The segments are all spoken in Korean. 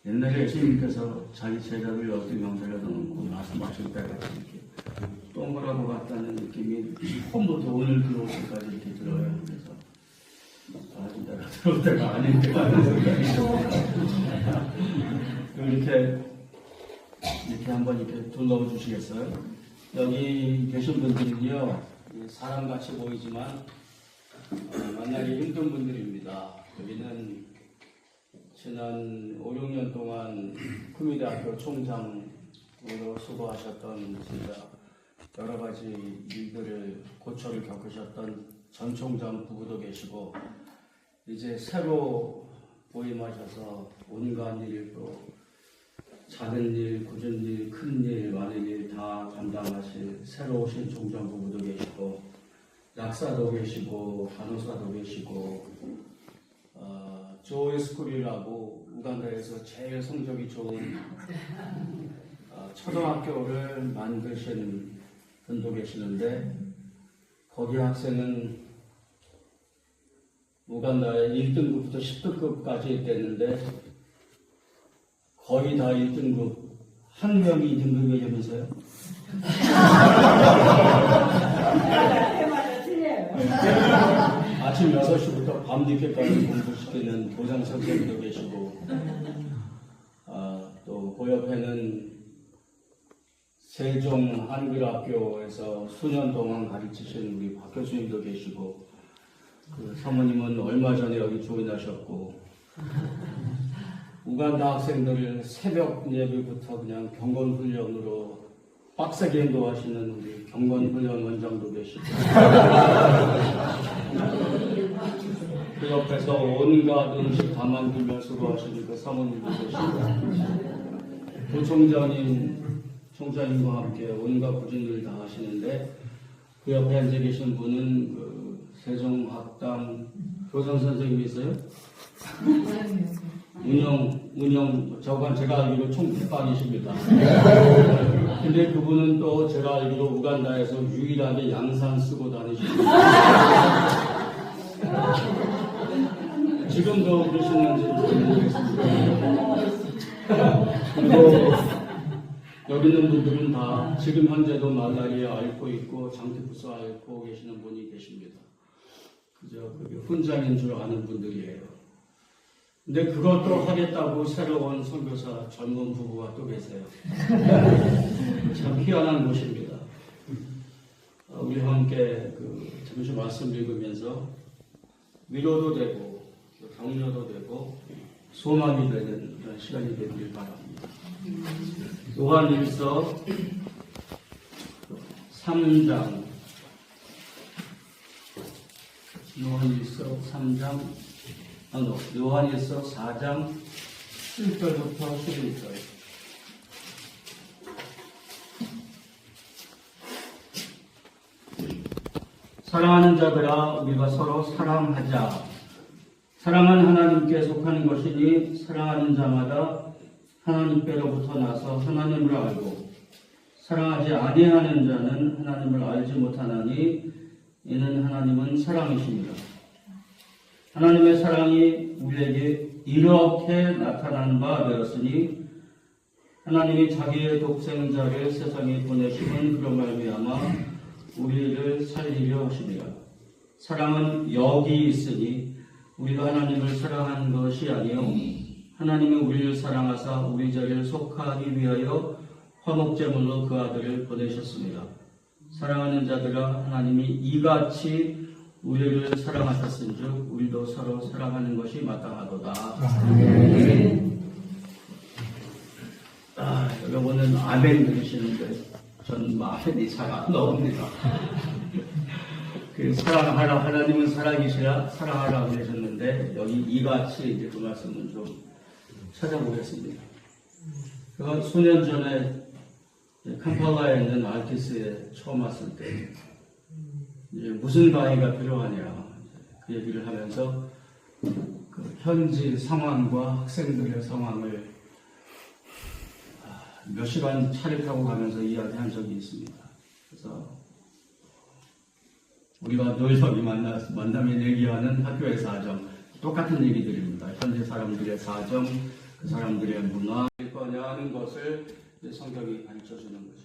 옛날에 예수님께서 자기 제자들 12명들을 넣고 말씀하실 때가 이렇게 동그라고 같다는 느낌이 처음부터 오늘 들어오기까지 이렇게 들어요. 그래서 내가 들어올 때가 아닐 때가 아닌 생각이 이렇게 한번 이렇게 둘러봐 주시겠어요? 여기 계신 분들은요, 사람같이 보이지만 만나기 힘든 분들입니다. 여기는 지난 5, 6년 동안 구미대학교 총장으로 수고하셨던 진짜 여러 가지 일들을 고초를 겪으셨던 전 총장 부부도 계시고, 이제 새로 부임하셔서 온갖 일, 또 작은 일, 굳은 일, 큰 일, 많은 일 다 감당하실 새로 오신 총장 부부도 계시고, 약사도 계시고, 간호사도 계시고, 조이 스쿨이라고 우간다에서 제일 성적이 좋은 초등학교를 만드신 분도 계시는데, 거기 학생은 우간다의 1등급부터 10등급까지 됐는데 거의 다 1등급, 한 명이 2등급이면서요. 아침 6시부터 밤늦게까지 공부시키는 교장 선생님도 계시고, 또 그 옆에는 세종 한글학교에서 수년 동안 가르치신 우리 박 교수님도 계시고, 그 사모님은 얼마 전에 여기 조인하셨고, 우간다 학생들을 새벽 예배부터 그냥 경건훈련으로 빡세게 인도하시는 우리 경건훈련 원장도 계시고, 그 옆에서 온갖 음식 다 만들며 수고하시는 그 사모님도 계시고, 총장님과 함께 온갖 부진을 다 하시는데, 그 옆에 앉아 계신 분은 그 세종학당 교장 선생님이세요? 저건 제가 알기로 총 백반이십니다. 근데 그분은 또 제가 알기로 우간다에서 유일하게 양산 쓰고 다니십니다. 지금도 그러시는지 모르겠습니다. 그리고 여기 있는 분들은 다 지금 현재도 말라리아 앓고 있고 장티푸스 앓고 계시는 분이 계십니다. 그저 훈장인 줄 아는 분들이에요. 근데 그것도 하겠다고 새로운 선교사 젊은 부부가 또 계세요. 참 희한한 곳입니다. 우리 함께 잠시 말씀 읽으면서 위로도 되고 격려도 되고 소망이 되는 그런 시간이 되길 바랍니다. 요한일서 3장, 요한일서 4장 7절부터 11절. 사랑하는 자들아, 우리가 서로 사랑하자. 사랑은 하나님께 속하는 것이니 사랑하는 자마다 하나님께로부터 나서 하나님을 알고, 사랑하지 아니하는 자는 하나님을 알지 못하나니 이는 하나님은 사랑이십니다. 하나님의 사랑이 우리에게 이렇게 나타난 바 되었으니, 하나님이 자기의 독생자를 세상에 보내심은 그런 말미암아 우리를 살리려 하십니다. 사랑은 여기 있으니 우리가 하나님을 사랑한 것이 아니요 하나님이 우리를 사랑하사 우리 자리를 속하기 위하여 화목제물로 그 아들을 보내셨습니다. 사랑하는 자들아 하나님이 이같이 우리를 사랑하셨은즉 우리도 서로 사랑하는 것이 마땅하도다. 여러분은 아멘 그러시는데 저는 아멘이 잘 안 나옵니다. 그 사랑하라, 하나님은 사랑이시라 사랑하라 그러셨는데 여기 이같이 이제 그 말씀은 좀 찾아보겠습니다. 제가 수년 전에 캄팔라에 있는 알티스에 처음 왔을 때 이제 무슨 강의가 필요하냐 그 얘기를 하면서 그 현지 상황과 학생들의 상황을 몇 시간 차를 타고 가면서 이야기한 적이 있습니다. 그래서 우리가 늘 여기 만나면 얘기하는 학교의 사정 똑같은 얘기들입니다. 현재 사람들의 사정, 그 사람들의 문화 거냐 하는 것을 성경이 가르쳐주는 거죠.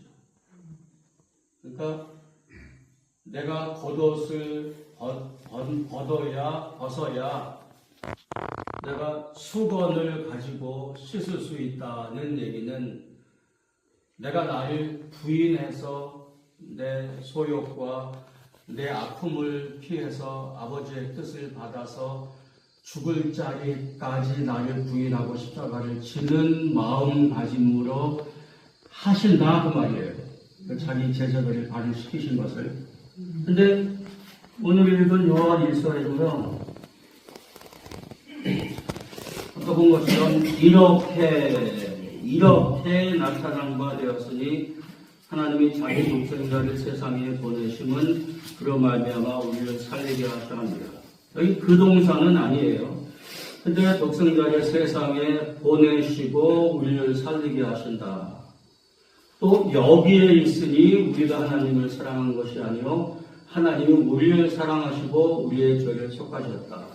그러니까 내가 겉옷을 벗어야 내가 수건을 가지고 씻을 수 있다는 얘기는 내가 나를 부인해서 내 소욕과 내 아픔을 피해서 아버지의 뜻을 받아서 죽을 자리까지 나를 부인하고 십자가를 지는 마음가짐으로 하신다 그 말이에요. 자기 제자들을 발휘시키신 것을. 근데 오늘 읽은 요한 1서에도요 아까 본 것처럼 이렇게 나타난 바 되었으니 하나님이 자기 독생자를 세상에 보내심은 그로 말미암아 우리를 살리게 하셔 합니다. 여기 그 동사는 아니에요. 근데 독생자를 세상에 보내시고 우리를 살리게 하신다. 또 여기에 있으니 우리가 하나님을 사랑한 것이 아니요 하나님이 우리를 사랑하시고 우리의 죄를 속하셨다.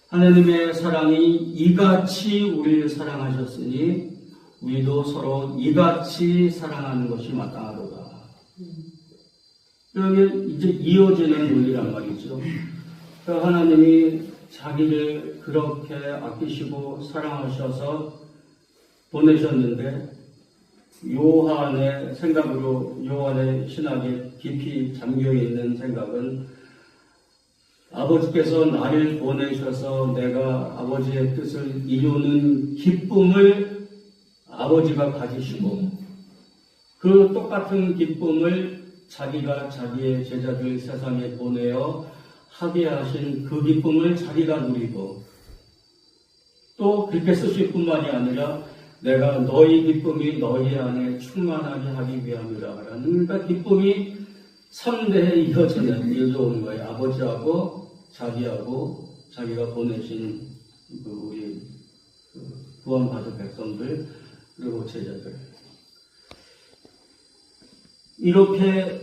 하나님의 사랑이 이같이 우리를 사랑하셨으니 우리도 서로 이같이 사랑하는 것이 마땅하도다. 여기 이제 이어지는 논리란 말이죠. 그러니까 하나님이 자기를 그렇게 아끼시고 사랑하셔서 보내셨는데 요한의 생각으로 요한의 신학에 깊이 잠겨있는 생각은 아버지께서 나를 보내셔서 내가 아버지의 뜻을 이루는 기쁨을 아버지가 가지시고 그 똑같은 기쁨을 자기가 자기의 제자들 세상에 보내어 하게 하신 그 기쁨을 자기가 누리고 또 그렇게 쓰실 뿐만이 아니라 내가 너희 기쁨이 너희 안에 충만하게 하기 위함이라. 그러니까 기쁨이 3대에 이어져온 거예요. 아버지하고 자기하고 자기가 보내신 우리 구원받은 백성들 그리고 제자들. 이렇게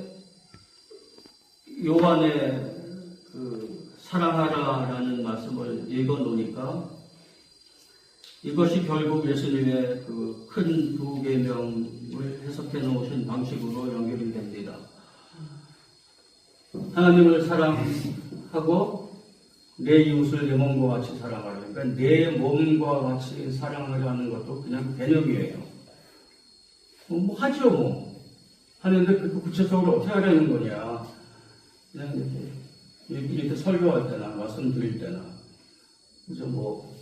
요한의 사랑하라라는 말씀을 읽어놓으니까 이것이 결국 예수님의 그 큰 두 계명을 해석해 놓으신 방식으로 연결이 됩니다. 하나님을 사랑하고 내 이웃을 내 몸과 같이 사랑하라. 그러니까 내 몸과 같이 사랑을 하는 것도 그냥 개념이에요. 뭐 하죠 뭐. 하는데 그 구체적으로 어떻게 하려는 거냐. 그냥 이렇게 설교할 때나 말씀드릴 때나 그죠 뭐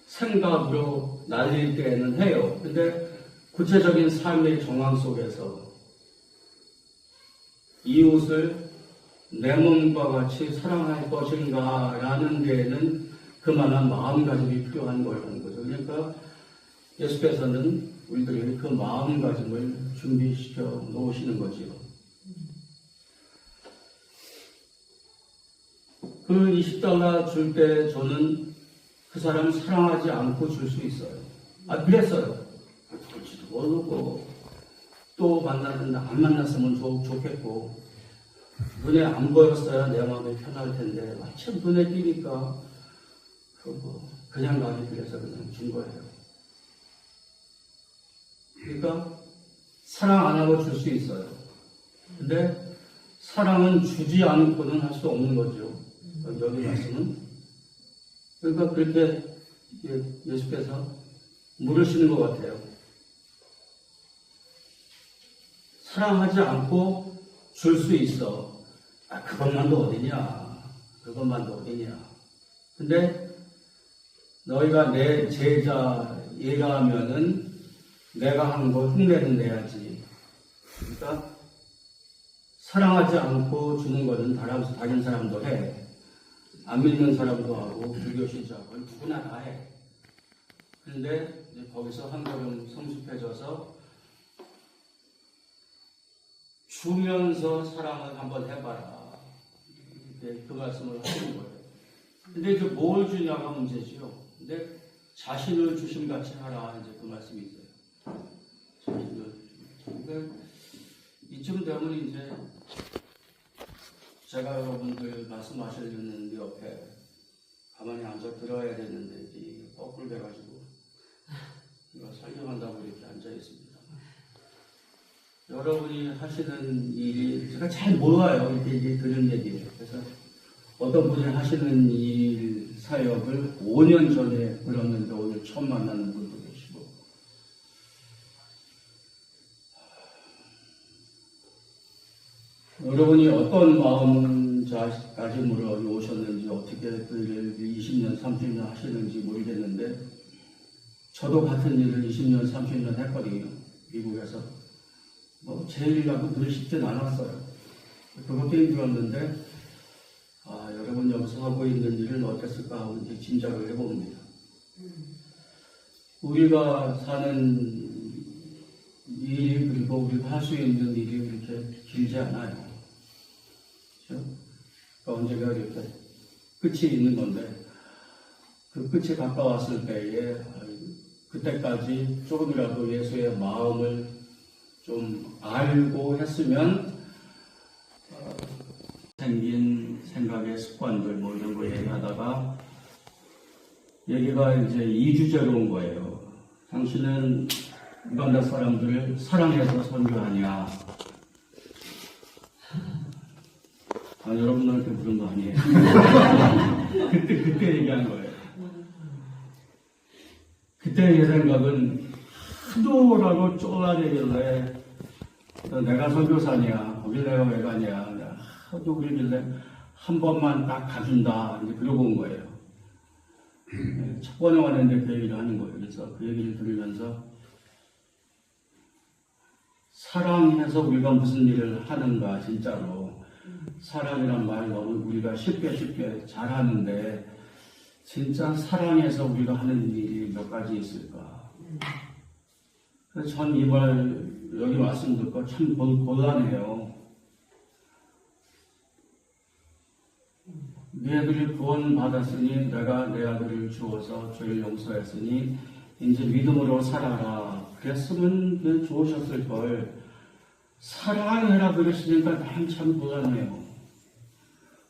생각으로 날릴 때는 해요. 근데 구체적인 삶의 정황 속에서 이웃을 내 몸과 같이 사랑할 것인가 라는 데에는 그만한 마음가짐이 필요한 거라는 거죠. 그러니까 예수께서는 우리들에게 그 마음가짐을 준비시켜 놓으시는 거지요. 그 $20 줄 때 저는 그 사람 사랑하지 않고 줄 수 있어요. 그랬어요. 그럴지도 모르고 또 안 만났으면 좋겠고 눈에 안 보였어야 내 마음이 편할 텐데 마침 눈에 띄니까 그냥 가기 그래서 그냥 준 거예요. 그러니까 사랑 안 하고 줄 수 있어요. 근데 사랑은 주지 않고는 할 수 없는 거죠. 여기 말씀은. 그러니까 그렇게 예수께서 물으시는 것 같아요. 사랑하지 않고 줄 수 있어. 그것만도 어디냐. 그것만도 어디냐. 근데 너희가 내 제자이라면은 내가 한 거 흉내는 내야지. 그러니까 사랑하지 않고 주는 거는 다른 사람도 해. 안 믿는 사람도 하고 불교 신자하고 누구나 다 해. 그런데 이제 거기서 한 걸음 성숙해져서 주면서 사랑을 한번 해봐라. 이렇게 그 말씀을 하시는 거예요. 근데 이제 뭘 주냐가 문제지요. 근데 자신을 주심같이 하라. 이제 그 말씀이 있어요. 자신을. 그러니까 이쯤 되면 이제 제가 여러분들 말씀하시는 옆에 가만히 앉아 들어야 되는데 이제 거꾸로 돼가지고 이거 설명한다고 이렇게 앉아 있습니다. 여러분이 하시는 일이 제가 잘 몰라요. 이게 들은 얘기예요. 그래서 어떤 분이 하시는 일 사역을 5년 전에 들었는데 오늘 처음 만나는 분도 계시고 여러분이 어떤 마음가짐으로 오셨는지 어떻게 그 일을 20년, 30년 하시는지 모르겠는데 저도 같은 일을 20년, 30년 했거든요. 미국에서. 제 일이라고 늘 쉽진 않았어요. 그것도 힘들었는데 여러분 여기서 하고 있는 일은 어땠을까 하고 이제 짐작을 해봅니다. 우리가 사는 일이 그리고 우리가 할 수 있는 일이 그렇게 길지 않아요. 그렇죠? 그러니까 언제가 이렇게 끝이 있는 건데 그 끝이 가까웠을 때에 그때까지 조금이라도 예수의 마음을 좀 알고 했으면 생긴 생각의 습관들 뭐 이런 거 얘기하다가 얘기가 이제 2주제로 온 거예요. 당신은 우간다 사람들을 사랑해서 선교하냐? 여러분들한테 물은 거 아니에요. 그때 얘기한 거예요. 그때 제 생각은 하도라고 쫄라대길래 내가 선교사냐? 거길 내가 왜 가냐? 내가 하도 그러길래 한 번만 딱 가준다. 이제 그러고 온 거예요. 첫 번에 왔는데 그 얘기를 하는 거예요. 그래서 그 얘기를 들으면서 사랑해서 우리가 무슨 일을 하는가 진짜로 사랑이란 말 너무 우리가 쉽게 잘하는데 진짜 사랑해서 우리가 하는 일이 몇 가지 있을까. 그래서 전 이 말 여기 말씀 듣고 참 곤란해요. 네 아들이 구원 받았으니 내가 내 아들을 주어서 죄를 용서했으니 이제 믿음으로 살아라. 그랬으면 좋으셨을 걸. 사랑해라 그러시니까 난 참 곤란해요.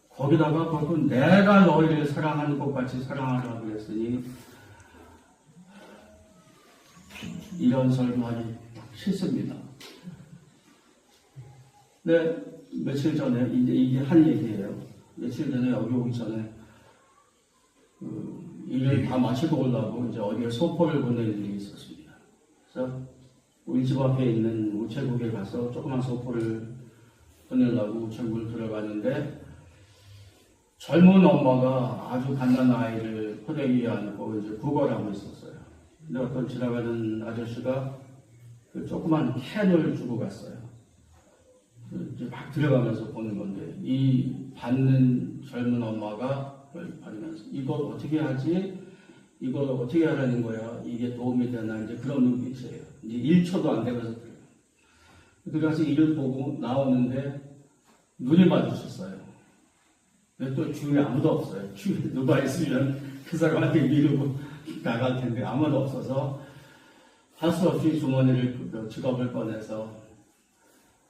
거기다가 그것도 내가 너희를 사랑하는 것 같이 사랑하라 그랬으니 이런 설교하기 싫습니다. 네, 며칠 전에 이게 한 얘기예요. 며칠 전에 여기 오기 전에 일을 다 마치고 오려고 이제 어디에 소포를 보낼 일이 있었습니다. 그래서 우리 집 앞에 있는 우체국에 가서 조그만 소포를 보내려고 우체국을 들어가는데 젊은 엄마가 아주 갓난 아이를 포대기에 안고 이제 구걸을 하고 있었어요. 근데 어떤 지나가는 아저씨가 그 조그만 캔을 주고 갔어요. 이제 막 들어가면서 보는 건데 이 받는 젊은 엄마가 그걸 받으면서 이걸 어떻게 하지? 이걸 어떻게 하라는 거야? 이게 도움이 되나? 이제 그런 눈빛이에요. 이제 1초도 안 되면서 들어가서 일을 보고 나오는데 눈이 마주쳤어요. 근데 또 주위에 아무도 없어요. 주위에 누가 있으면 그 사람한테 미루고 나갈 텐데 아무도 없어서 할 수 없이 주머니를 지갑을 꺼내서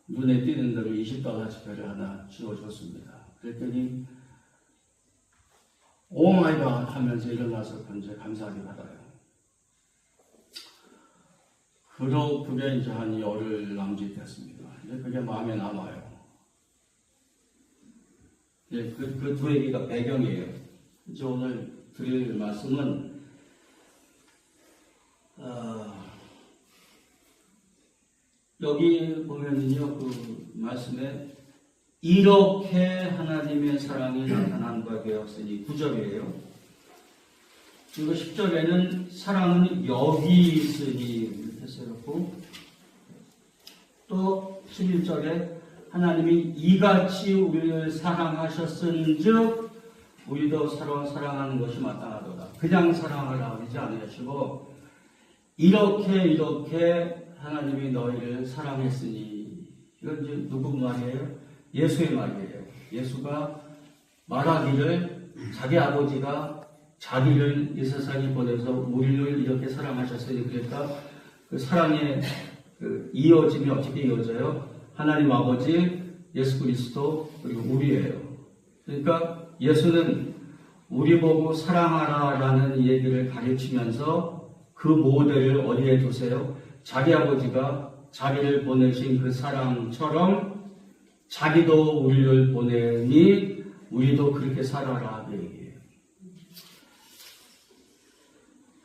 눈에 띄는 대로 $20 지폐를 하나 쥐어줬습니다. 그랬더니 오 마이 갓 하면서 일어나서 이제 감사하게 받아요. 그게 이제 한 열흘 남짓 됐습니다. 이제 그게 마음에 남아요. 예, 그 두 얘기가 배경이에요. 이제 오늘 드릴 말씀은 여기 보면은요, 그 말씀에 이렇게 하나님의 사랑이 나타난과 되었으니 9절이에요. 그리고 10절에는 사랑은 여기 있으니 이렇게 써놓고, 또 11절에 하나님이 이같이 우리를 사랑하셨은즉 우리도 서로 사랑하는 것이 마땅하도다. 그냥 사랑을 하지 않으시고 이렇게 하나님이 너희를 사랑했으니, 이건 이제 누구 말이에요? 예수의 말이에요. 예수가 말하기를 자기 아버지가 자기를 이 세상에 보내서 우리를 이렇게 사랑하셨으니, 그러니까 그 사랑의 그 이어짐이 어떻게 이어져요? 하나님 아버지, 예수 그리스도, 그리고 우리예요. 그러니까 예수는 우리 보고 사랑하라라는 얘기를 가르치면서 그 모델을 어디에 두세요? 자기 아버지가 자기를 보내신 그 사랑처럼 자기도 우리를 보내니 우리도 그렇게 살아라, 그 얘기예요.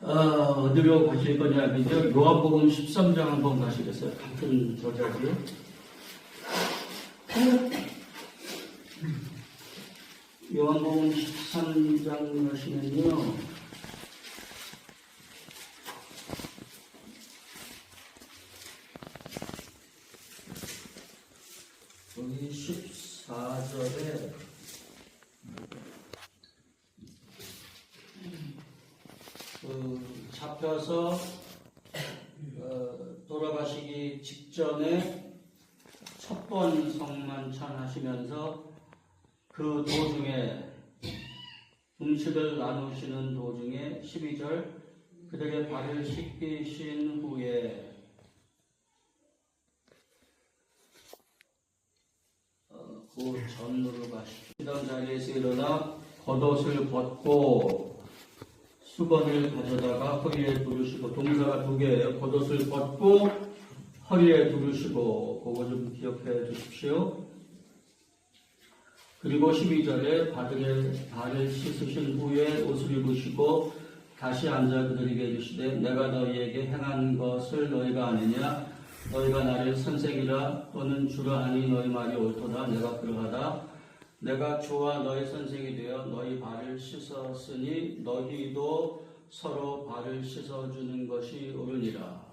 어디로 가실 거냐면요, 요한복음 13장 한번 가시겠어요? 같은 저자고요. 요한복음 13장 가시면요, 여기 14절에 잡혀서 돌아가시기 직전에 첫 번 성만찬 하시면서 그 도중에 음식을 나누시는 도중에 12절 그들의 발을 씻기신 후에 그 전으로 가시죠. 시던 자리에서 일어나 겉옷을 벗고 수건을 가져다가 허리에 두르시고, 동사가 두 개예요. 겉옷을 벗고 허리에 두르시고, 그거 좀 기억해 주십시오. 그리고 12절에 발을 씻으신 후에 옷을 입으시고 다시 앉아 그들에게 이르시되 내가 너희에게 행한 것을 너희가 아느냐? 너희가 나를 선생이라 또는 주라 하니 너희 말이 옳도다. 내가 그러하다. 내가 주와 너희 선생이 되어 너희 발을 씻었으니 너희도 서로 발을 씻어주는 것이 옳으니라.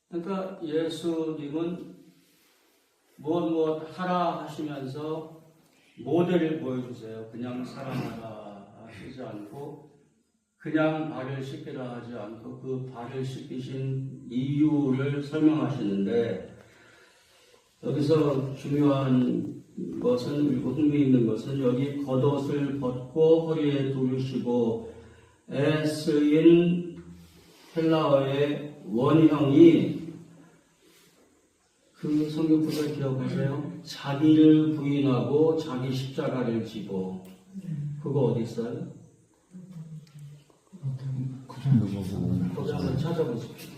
그러니까 예수님은 무엇 하라 하시면서 모델을 보여주세요. 그냥 사랑하라 하시지 않고, 그냥 발을 씻기라 하지 않고 그 발을 씻기신 이유를 설명하시는데, 여기서 중요한 것은, 그리고 흥미있는 것은 여기 겉옷을 벗고 허리에 두르시고 에 쓰인 헬라어의 원형이, 그 성경 구절 기억하세요? 자기를 부인하고 자기 십자가를 지고. 그거 어디 있어요? 거기 한번 찾아보십시오.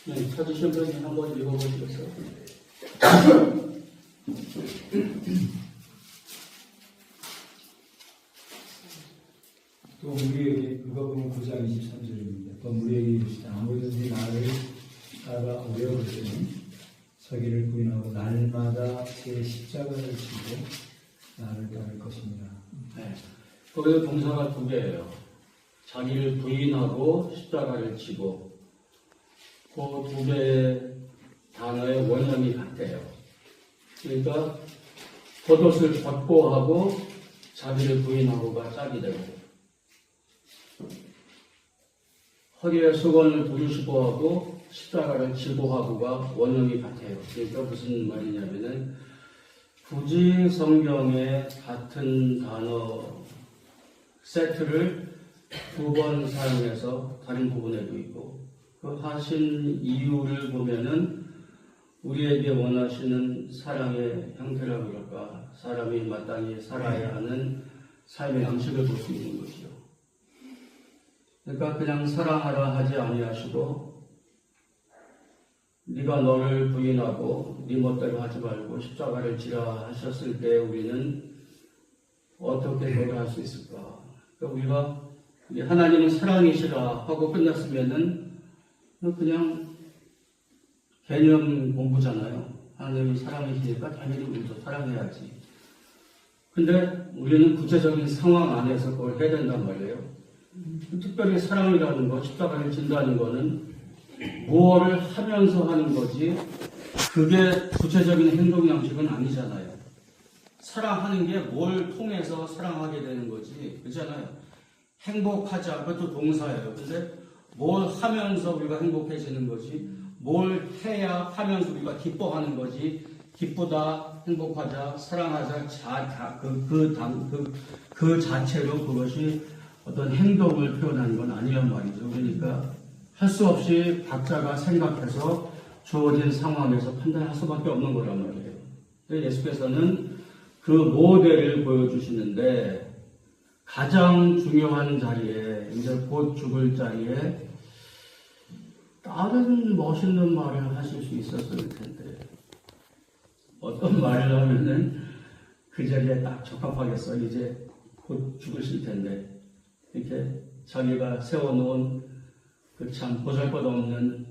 네, 찾으신 분이 한번 읽어보시겠어요? 또 우리에게, 누가복음 9장 23절입니다. 또 우리에게 이르시되 아무든지 나를 따라 오려 하시니 자기를 부인하고 날마다 제 십자가를 지고 나를 따를 것입니다. 네, 거기에 동사가 두 개예요. 자기를 부인하고 십자가를 지고. 그 두 개의 단어의 원형이 같아요. 그러니까 겉옷을 벗고 하고 자기를 부인하고가 짝이 되고, 허리에 수건을 두르시고 하고 십자가를 지고 하고가 원형이 같아요. 그러니까 무슨 말이냐면은 굳이 성경에 같은 단어 세트를 두 번 사용해서 다른 부분에도 있고, 그 하신 이유를 보면은 우리에게 원하시는 사랑의 형태라고 그럴까, 사람이 마땅히 살아야 하는 삶의 양식을 볼 수 있는 것이요. 그러니까 그냥 사랑하라 하지 아니하시고 네가 너를 부인하고 네 멋대로 하지 말고 십자가를 지라 하셨을 때 우리는 어떻게 그걸 할 수 있을까? 그러니까 우리가 하나님은 사랑이시라 하고 끝났으면은 그냥 개념 공부잖아요. 하나님이 사랑이시니까 당연히 우리도 사랑해야지. 근데 우리는 구체적인 상황 안에서 그걸 해야 된단 말이에요. 특별히 사랑이라는 거, 십자가를 진다는 거는 무엇을 하면서 하는 거지 그게 구체적인 행동 양식은 아니잖아요. 사랑하는 게 뭘 통해서 사랑하게 되는 거지, 그렇잖아요. 행복하자, 그것도 동사예요. 근데 뭘 하면서 우리가 행복해지는 거지, 뭘 해야 하면서 우리가 기뻐하는 거지, 기쁘다, 행복하자, 사랑하자, 그 자체로 그것이 어떤 행동을 표현하는 건 아니란 말이죠. 그러니까 할 수 없이 각자가 생각해서 주어진 상황에서 판단할 수밖에 없는 거란 말이에요. 예수께서는 그 모델을 보여주시는데 가장 중요한 자리에, 이제 곧 죽을 자리에 다른 멋있는 말을 하실 수 있었을 텐데 어떤 말을 하면은 그 자리에 딱 적합하겠어. 이제 곧 죽으실 텐데 이렇게 자기가 세워놓은 그 참 보잘것없는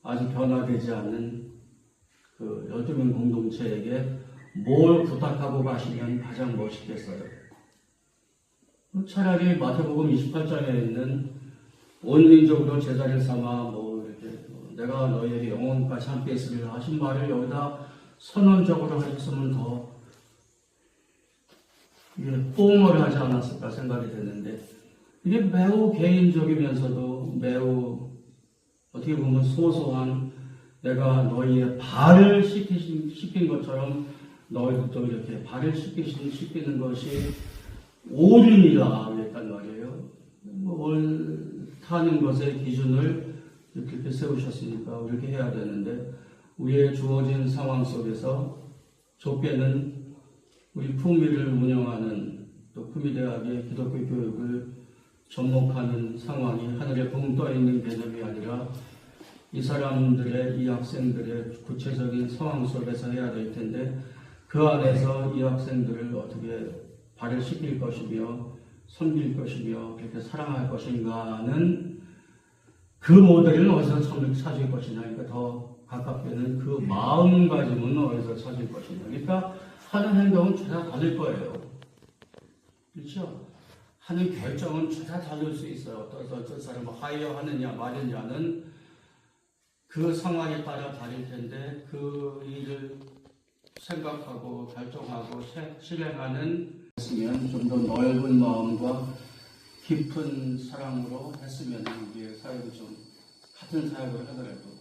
아주 변화되지 않는 그 12명 공동체에게 뭘 부탁하고 가시면 가장 멋있겠어요. 차라리 마태복음 28장에 있는 온 민족으로 제자를 삼아 이렇게 내가 너희에게 영원까지 함께 있으리라 하신 말을 여기다 선언적으로 하셨으면 더 뽕을 하지 않았을까 생각이 드는데 이게 매우 개인적이면서도 매우 어떻게 보면 소소한 내가 너희의 발을 씻긴 것처럼 너희도 이렇게 발을 씻기는 것이 옳으니라 그랬단 말이에요. 옳다는 것의 기준을 이렇게 세우셨으니까 이렇게 해야 되는데 우리의 주어진 상황 속에서 좁게는 우리 품위를 운영하는 또 품위대학의 기독교 교육을 접목하는 상황이 하늘에 붕 떠있는 개념이 아니라 이 사람들의, 이 학생들의 구체적인 상황 속에서 해야 될 텐데 그 안에서 이 학생들을 어떻게 발을 씻길 것이며 섬길 것이며 그렇게 사랑할 것인가는 그 모델을 어디서 찾을 것이냐. 그러니까 더 가깝게는 그 마음가짐은 어디서 찾을 것이냐. 그러니까 하는 행동은 죄다 다를 거예요. 그렇죠? 하는 결정은 죄다 다를 수 있어요. 어떤 사람은 하여 하느냐 말느냐는 그 상황에 따라 다를 텐데 그 일을 생각하고 결정하고 실행하는 했으면 좀 더 넓은 마음과 깊은 사랑으로 했으면 우리의 사역을 좀 같은 사역을 하더라도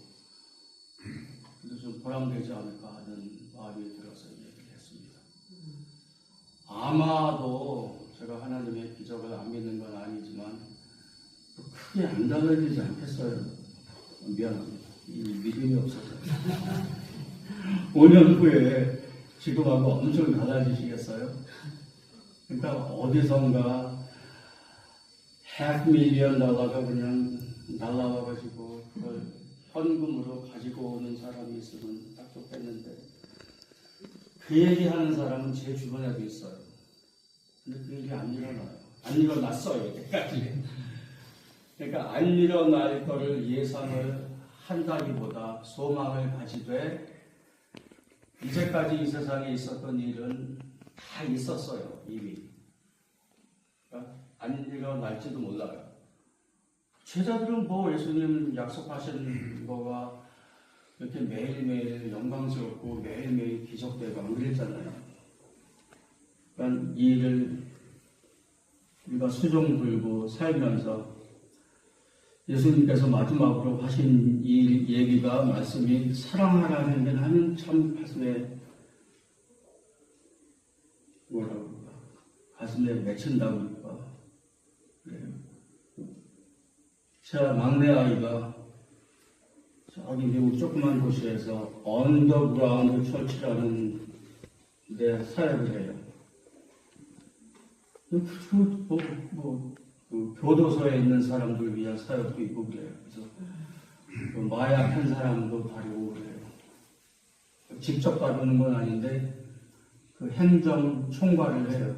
그래도 좀 보람되지 않을까 하는 마음이 들어서 얘기를 했습니다. 아마도 제가 하나님의 기적을 안 믿는 건 아니지만 크게 안 달라지지 않겠어요. 미안합니다. 이 믿음이 없어서 5년 후에 지금하고 엄청 달라지시겠어요? 그러니까 어디선가 $500,000가 그냥 날라와가지고 그걸 현금으로 가지고 오는 사람이 있으면 딱 좋겠는데 그 얘기하는 사람은 제 주변에도 있어요. 근데 그 일이 안 일어나요. 안 일어났어요. 여기까지. 그러니까 안 일어날 거를 예상을 한다기보다 소망을 가지되 이제까지 이 세상에 있었던 일은 다 있었어요. 이미. 그러니까 안 일어날지도 몰라요. 제자들은 예수님 약속하신 거가 이렇게 매일매일 영광스럽고 매일매일 기적되고 안 그랬잖아요. 그러니까 이 일을 우리가 수종 들고 살면서 예수님께서 마지막으로 하신 이 얘기가 말씀이 사랑하라는 게 나는 참 가슴에 가슴에 맺힌다고 할까. 그래요. 제 막내 아이가 저기 미국 조그만 도시에서 언더그라운드 철치라는 데 사역을 해요. 그 교도소에 있는 사람들 위한 사역도 있고 그래요. 그래서 그 마약한 사람도 다루고 그래요. 직접 다루는 건 아닌데 그 행정 총괄을 해요.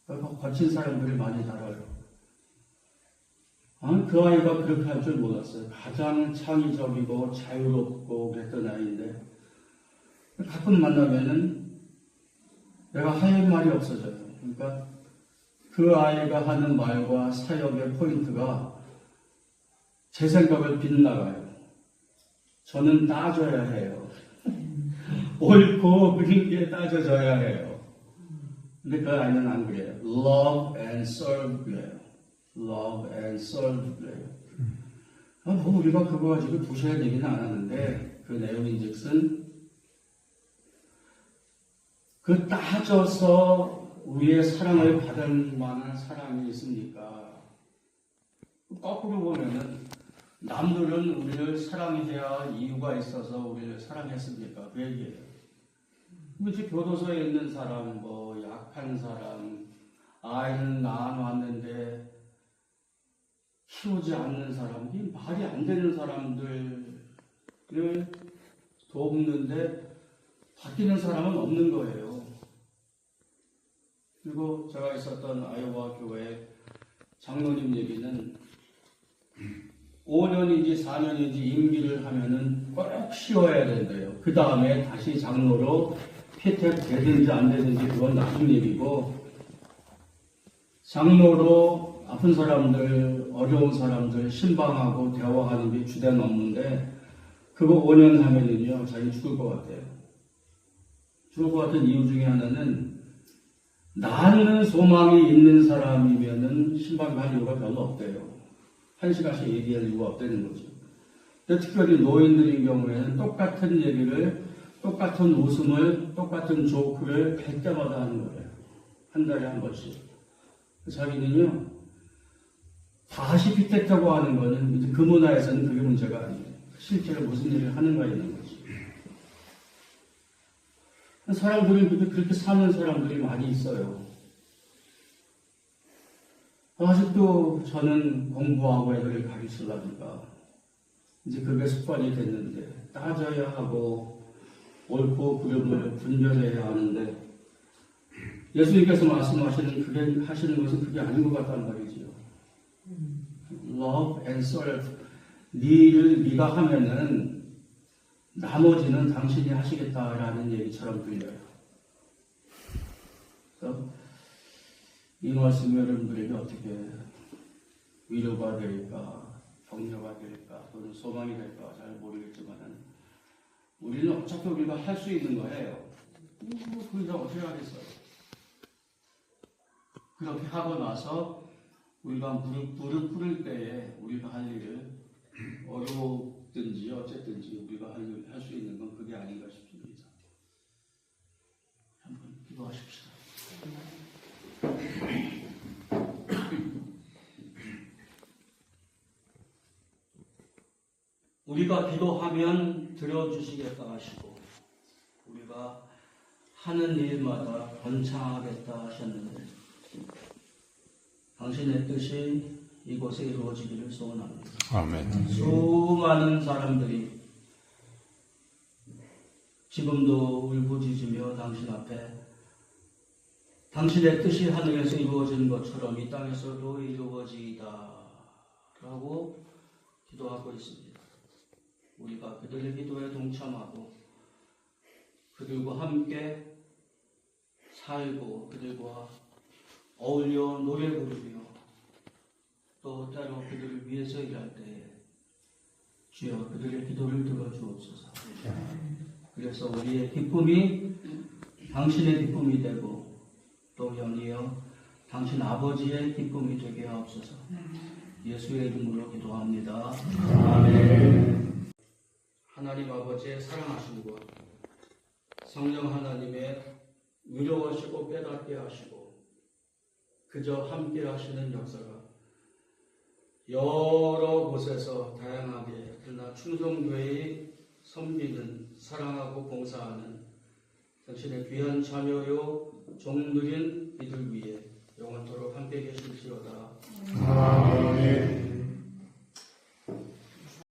그러니까 거친 사람들이 많이 다뤄요. 그 아이가 그렇게 할 줄 몰랐어요. 가장 창의적이고 자유롭고 그랬던 아이인데 가끔 만나면은 내가 할 말이 없어져요. 그러니까 그 아이가 하는 말과 사역의 포인트가 제 생각을 빗나가요. 저는 따져야 해요. 옳고 그른 게 따져져야 해요. 근데 그 아이는 안 그래요. Love and serve 그래요. Love and serve 그래요. 뭐 우리가 그거 가지고 두시간 얘기는 안 하는데 그 내용인즉슨 그 따져서 우리의 사랑을 받을 만한 사랑이 있습니까? 거꾸로 보면은 남들은 우리를 사랑해야 할 이유가 있어서 우리를 사랑했습니까? 그 얘기예요. 이제 교도소에 있는 사람, 뭐 약한 사람, 아이는 낳아놨는데 키우지 않는 사람, 이 말이 안 되는 사람들을 돕는데 바뀌는 사람은 없는 거예요. 그리고 제가 있었던 아이오와 교회 장로님 얘기는 5년인지 4년인지 임기를 하면은 꼭 쉬어야 된대요. 그 다음에 다시 장로로 피택되든지 안 되든지 그건 나중 얘기고, 장로로 아픈 사람들, 어려운 사람들 신방하고 대화하는 게 주된 업무인데 그거 5년 하면은요 자기 죽을 것 같아요. 죽을 것 같은 이유 중에 하나는 낳는 소망이 있는 사람이면은 신방할 이유가 별로 없대요. 1시간씩 얘기할 이유가 없다는 거죠. 근데 특별히 노인들인 경우에는 똑같은 얘기를, 똑같은 웃음을, 똑같은 조크를 100대마다 하는 거예요. 한 달에 한 번씩. 자기는요, 다시 피택하고 하는 거는 이제 그 문화에서는 그게 문제가 아니에요. 실제로 무슨 일을 하는가 있는 거지. 사람들이 그렇게 사는 사람들이 많이 있어요. 아직도 저는 공부하고 애들을 가르치려니까 이제 그게 습관이 됐는데 따져야 하고 옳고 그름을 분별해야 하는데 예수님께서 말씀하시는 그게 하시는 것은 그게 아닌 것 같단 말이지요. Love and serve. 네 일을 네가 하면은 나머지는 당신이 하시겠다라는 얘기처럼 들려요. 그래서 이 말씀이 여러분들에게 어떻게 위로가 될까, 격려가 될까, 또는 소망이 될까 잘 모르겠지만은 우리는 어차피 우리가 할 수 있는 거예요. 그러니까 어떻게 하겠어요? 그렇게 하고 나서 우리가 무릎 꿇을 때에 우리가 할 일을 어렵든지 어쨌든지 우리가 할 수 있는 건 그게 아닌가 싶습니다. 한번 기도하십시다. 우리가 기도하면 들어주시겠다 하시고 우리가 하는 일마다 번창하겠다 하셨는데 당신의 뜻이 이곳에 이루어지기를 소원합니다. 아멘. 수많은 사람들이 지금도 울부짖으며 당신 앞에 당신의 뜻이 하늘에서 이루어진 것처럼 이 땅에서도 이루어지이다 라고 기도하고 있습니다. 우리가 그들의 기도에 동참하고 그들과 함께 살고 그들과 어울려 노래 부르며 또 때로 그들을 위해서 일할 때에 주여 그들의 기도를 들어주옵소서. 그래서 우리의 기쁨이 당신의 기쁨이 되고 또 연이어 당신 아버지의 기쁨이 되게 하옵소서. 예수의 이름으로 기도합니다. 아멘. 하나님 아버지의 사랑하심과 성령 하나님의 위로하시고 깨닫게 하시고 그저 함께 하시는 역사가 여러 곳에서 다양하게 그러나 충성교회의 섬기는 사랑하고 봉사하는 당신의 귀한 자녀요 종들인 이들 위해